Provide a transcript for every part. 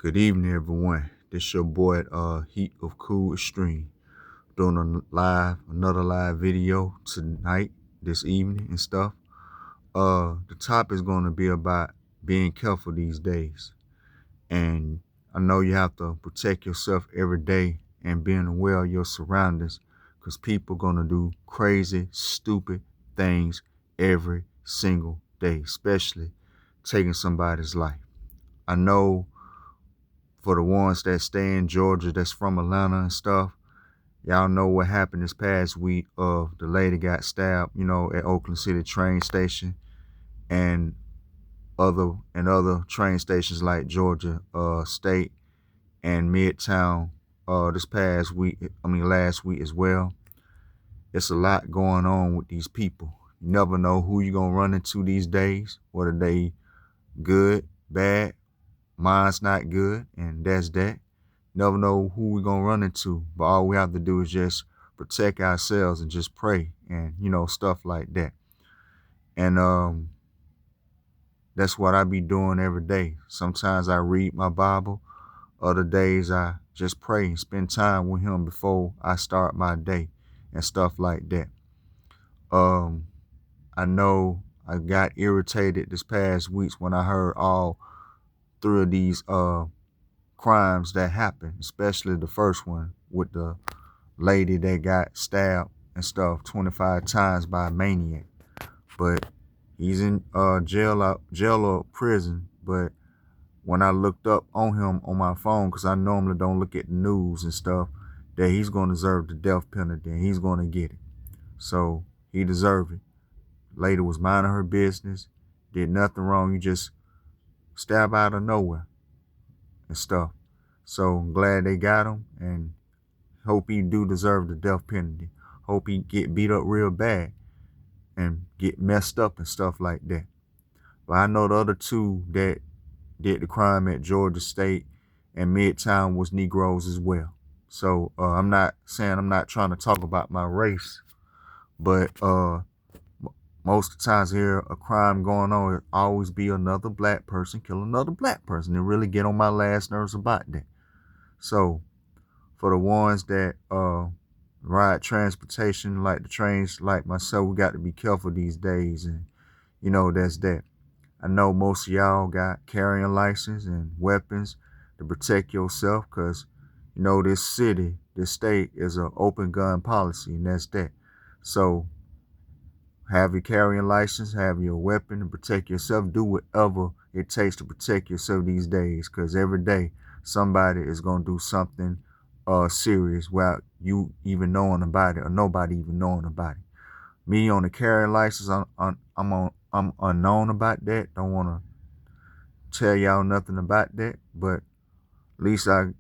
Good evening, everyone. This your boy, Heat of Cool Extreme, doing another live video tonight, this evening and stuff. The topic is going to be about being careful these days, and I know you have to protect yourself every day and being aware of your surroundings, because people gonna do crazy, stupid things every single day, especially taking somebody's life. I know for the ones that stay in Georgia, that's from Atlanta and stuff, y'all know what happened this past week. The lady got stabbed, at Oakland City train station and other train stations like Georgia State and Midtown last week as well. It's a lot going on with these people. You never know who you're gonna run into these days, whether they good, bad. Mine's not good, and that's that. Never know who we're gonna run into, but all we have to do is just protect ourselves and just pray and stuff like that. And that's what I be doing every day. Sometimes I read my Bible, other days I just pray and spend time with him before I start my day and stuff like that. I know I got irritated this past weeks when I heard all three of these crimes that happened, especially the first one with the lady that got stabbed and stuff 25 times by a maniac. But he's in jail or prison. But when I looked up on him on my phone, because I normally don't look at the news and stuff, that he's going to deserve the death penalty and he's going to get it. So he deserved it. Lady was minding her business, did nothing wrong. You just stab out of nowhere and stuff. So I'm glad they got him, and hope he do deserve the death penalty. Hope he get beat up real bad and get messed up and stuff like that. But I know the other two that did the crime at Georgia State and Midtown was Negroes as well. So I'm not trying to talk about my race, but most of the times here a crime going on, it always be another black person kill another black person. It really get on my last nerves about that. So for the ones that ride transportation like the trains like myself, we got to be careful these days, and that's that. I know most of y'all got carrying license and weapons to protect yourself, because this state is an open gun policy, and that's that. So have your carrying license, have your weapon to protect yourself. Do whatever it takes to protect yourself these days, because every day somebody is going to do something serious without you even knowing about it or nobody even knowing about it. Me on the carrying license, I'm unknown about that. Don't want to tell y'all nothing about that, but at least I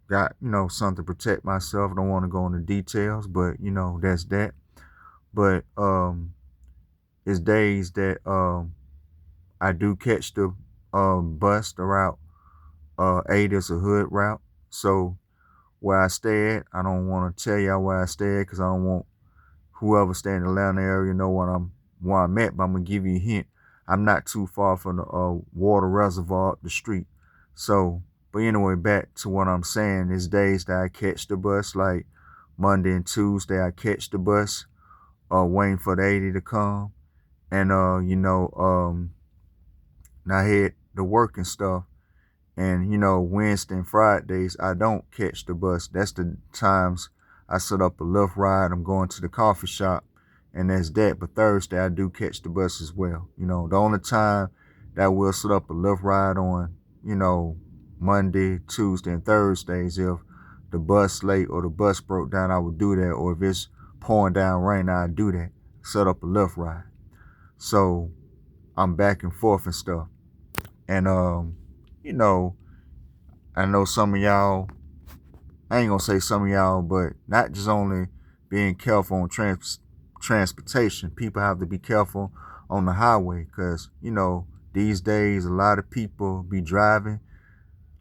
got something to protect myself. Don't want to go into details, but that's that. But it's days that I do catch the bus, the route 8 is a hood route. So where I stay at, I don't want to tell y'all where I stay at, because I don't want whoever stay in the Atlanta area know where I'm at. But I'm gonna give you a hint. I'm not too far from the water reservoir up the street. So, but anyway, back to what I'm saying. There's days that I catch the bus, like Monday and Tuesday. I catch the bus, waiting for the 80 to come, and I head to work and stuff. And Wednesday and Fridays I don't catch the bus. That's the times I set up a Lyft ride. I'm going to the coffee shop, and that's that. But Thursday I do catch the bus as well. The only time that we'll set up a Lyft ride on, Monday, Tuesday, and Thursdays, if the bus late or the bus broke down, I would do that. Or if it's pouring down rain, I'd do that. Set up a Lyft ride. So I'm back and forth and stuff. And I know some of y'all, I ain't gonna say some of y'all, but not just only being careful on transportation, people have to be careful on the highway, because these days a lot of people be driving.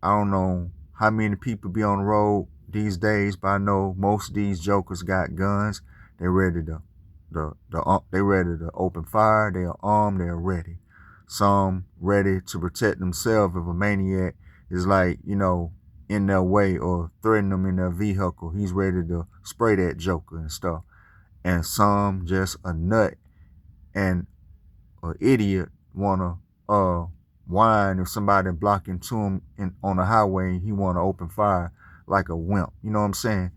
I don't know how many people be on the road these days, but I know most of these jokers got guns. They ready to open fire. They are armed. They are ready. Some ready to protect themselves if a maniac is like, in their way or threaten them in their vehicle. He's ready to spray that joker and stuff. And some just a nut and an idiot wanna whine if somebody block into him on the highway and he wanna open fire like a wimp. You know what I'm saying?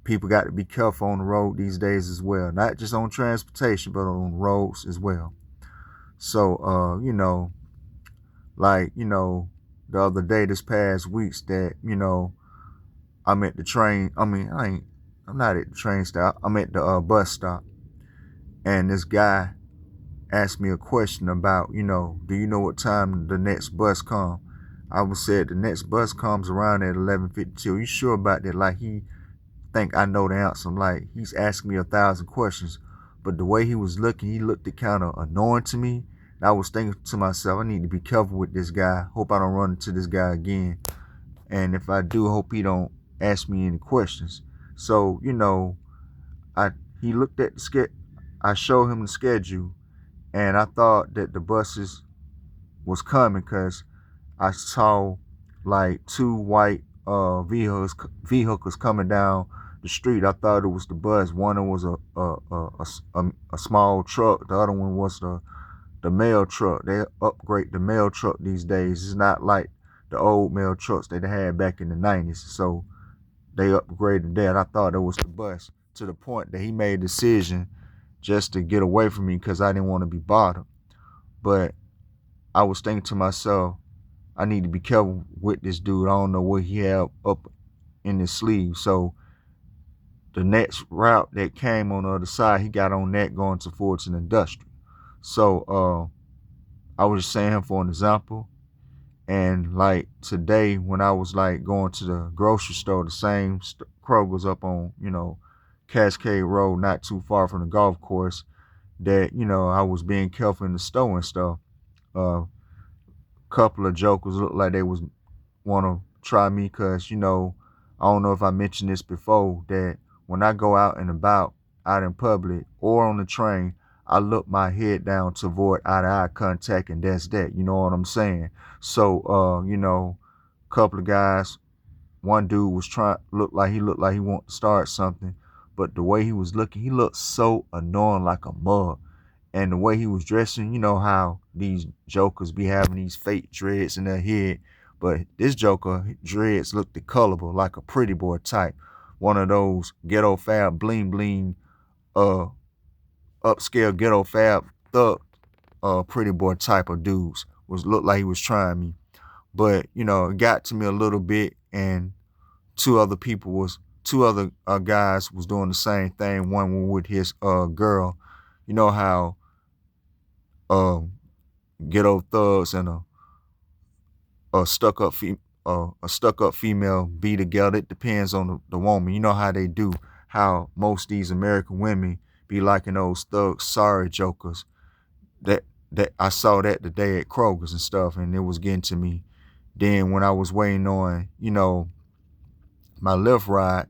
People got to be careful on the road these days as well. Not just on transportation, but on roads as well. So, the other day, this past weeks that, I'm at the train. I'm not at the train stop. I'm at the bus stop. And this guy asked me a question about, do you know what time the next bus comes? I was said the next bus comes around at 11:52. You sure about that? Like he think I know the answer. I'm like, he's asking me 1,000 questions. But the way he was looking, he looked kind of annoying to me. And I was thinking to myself, I need to be careful with this guy. Hope I don't run into this guy again. And if I do, hope he don't ask me any questions. So, he looked at I showed him the schedule, and I thought that the buses was coming because I saw like two white vehicles coming down the street. I thought it was the bus. One was a small truck. The other one was the mail truck. They upgrade the mail truck these days. It's not like the old mail trucks that they had back in the 90s. So they upgraded that. I thought it was the bus, to the point that he made a decision just to get away from me because I didn't want to be bothered. But I was thinking to myself, I need to be careful with this dude. I don't know what he had up in his sleeve. So the next route that came on the other side, he got on that going to Fulton Industrial. So I was just saying him for an example. And like today, when I was like going to the grocery store, the same Kroger's up on, Cascade Road, not too far from the golf course, that, I was being careful in the store and stuff. Couple of jokers looked like they was want to try me because, I don't know if I mentioned this before, that when I go out and about, out in public or on the train, I look my head down to avoid eye-to-eye contact, and that's that. You know what I'm saying? So, couple of guys, one dude was looked like he wanted to start something, but the way he was looking, he looked so annoying, like a mug. And the way he was dressing, you know how these jokers be having these fake dreads in their head, but this joker dreads looked colorable, like a pretty boy type. One of those ghetto fab bling bling, upscale ghetto fab thug, pretty boy type of dudes. Looked like he was trying me. But, it got to me a little bit, and two other guys was doing the same thing. One with his girl. You know how ghetto thugs and a stuck up female be together. It depends on the woman. You know how they do. How most of these American women be liking those thug sorry jokers. That I saw that today at Kroger's and stuff, and it was getting to me. Then when I was waiting on, my Lyft ride,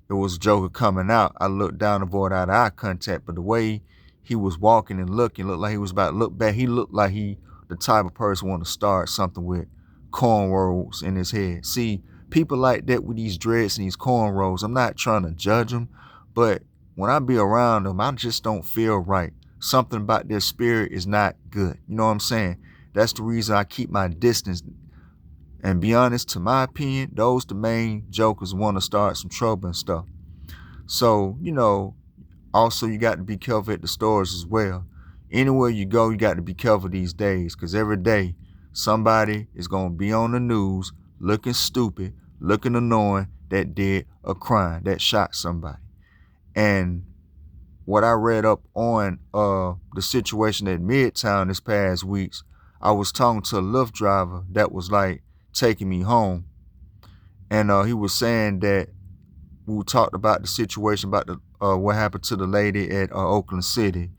it was a joker coming out. I looked down to avoid eye contact, but the way he was walking and looking, looked like he was about to look back. He looked like the type of person want to start something with cornrows in his head. See, people like that with these dreads and these cornrows, I'm not trying to judge them, but when I be around them, I just don't feel right. Something about their spirit is not good. You know what I'm saying? That's the reason I keep my distance. And be honest, to my opinion, those the main jokers want to start some trouble and stuff. So, also you got to be careful at the stores as well. Anywhere you go, you got to be careful these days, because every day somebody is going to be on the news looking stupid, looking annoying, that did a crime, that shot somebody. And what I read up on the situation at Midtown this past weeks, I was talking to a Lyft driver that was like taking me home. And he was saying that we talked about the situation about what happened to the lady at Oakland City,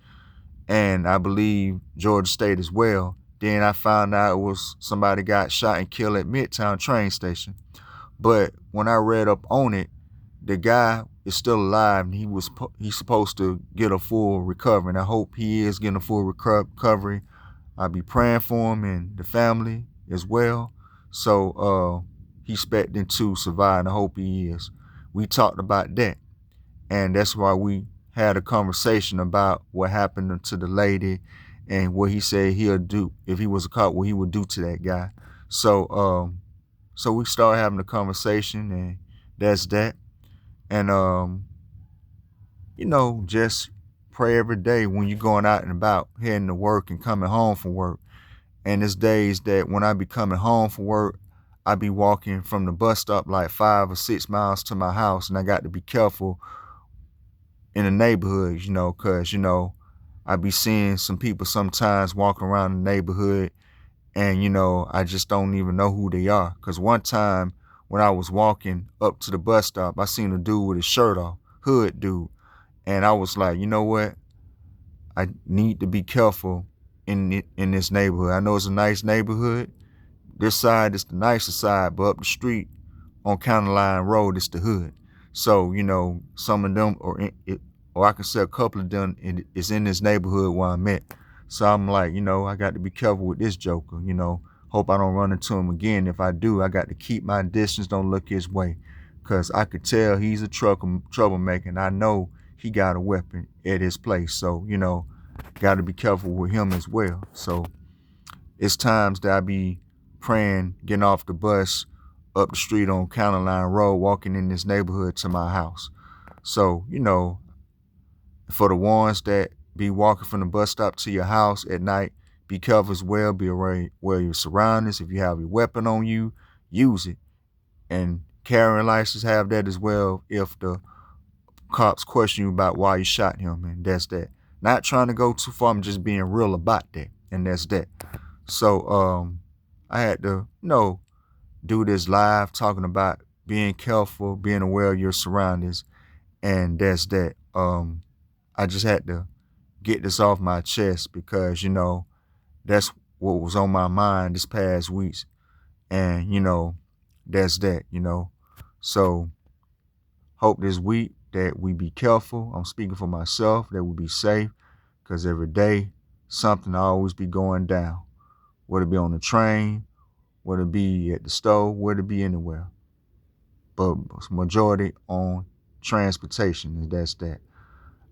and I believe Georgia State as well. Then I found out it was somebody got shot and killed at Midtown train station. But when I read up on it, the guy is still alive, and he's supposed to get a full recovery. And I hope he is getting a full recovery. I'll be praying for him and the family as well. So he's expecting to survive, and I hope he is. We talked about that, and that's why we had a conversation about what happened to the lady and what he said he'll do if he was a cop, what he would do to that guy. So we started having a conversation, and that's that. And just pray every day when you're going out and about, heading to work and coming home from work. And there's days that when I be coming home from work, I be walking from the bus stop like 5 or 6 miles to my house, and I got to be careful in the neighborhood, because, I be seeing some people sometimes walking around the neighborhood, and, I just don't even know who they are. Because one time when I was walking up to the bus stop, I seen a dude with his shirt off, hood dude. And I was like, you know what? I need to be careful in this neighborhood. I know it's a nice neighborhood. This side is the nicer side, but up the street on County Line Road is the hood. So, some of them, or I can say a couple of them is in this neighborhood where I'm at. So I'm like, I got to be careful with this joker, Hope I don't run into him again. If I do, I got to keep my distance, don't look his way. Because I could tell he's a troublemaker, and I know he got a weapon at his place. So, got to be careful with him as well. So it's times that I be praying, getting off the bus, up the street on County Line Road, walking in this neighborhood to my house. So, for the ones that be walking from the bus stop to your house at night, be careful as well. Be aware your surroundings. If you have your weapon on you, use it. And carrying license, have that as well if the cops question you about why you shot him, and that's that. Not trying to go too far, I'm just being real about that, and that's that. So I had to, do this live talking about being careful, being aware of your surroundings, and that's that. I just had to get this off my chest because, that's what was on my mind this past weeks. And, that's that, So hope this week that we be careful. I'm speaking for myself, that we be safe, because every day something always be going down. Whether it be on the train, whether it be at the store, whether it be anywhere. But majority on transportation, and that's that.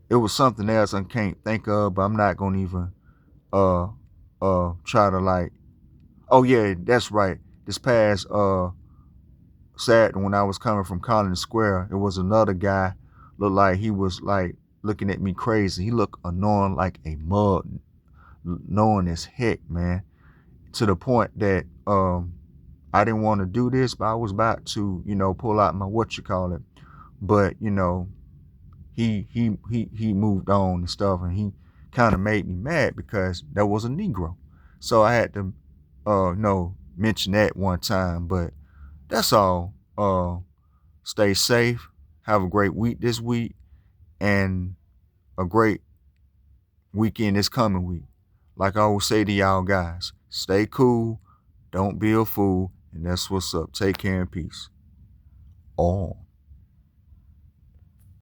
It was something else I can't think of, but I'm not gonna even try to like, oh yeah, that's right. This past Saturday when I was coming from Collins Square, it was another guy, looked like he was like looking at me crazy. He looked annoying like a mug, annoying as heck, man. To the point that I didn't want to do this, but I was about to, pull out my but he moved on and stuff, and he kind of made me mad because that was a Negro. So I had to mention that one time, but that's all. Stay safe. Have a great week this week, and a great weekend this coming week. Like I always say to y'all guys, stay cool, don't be a fool, and that's what's up. Take care and peace. All.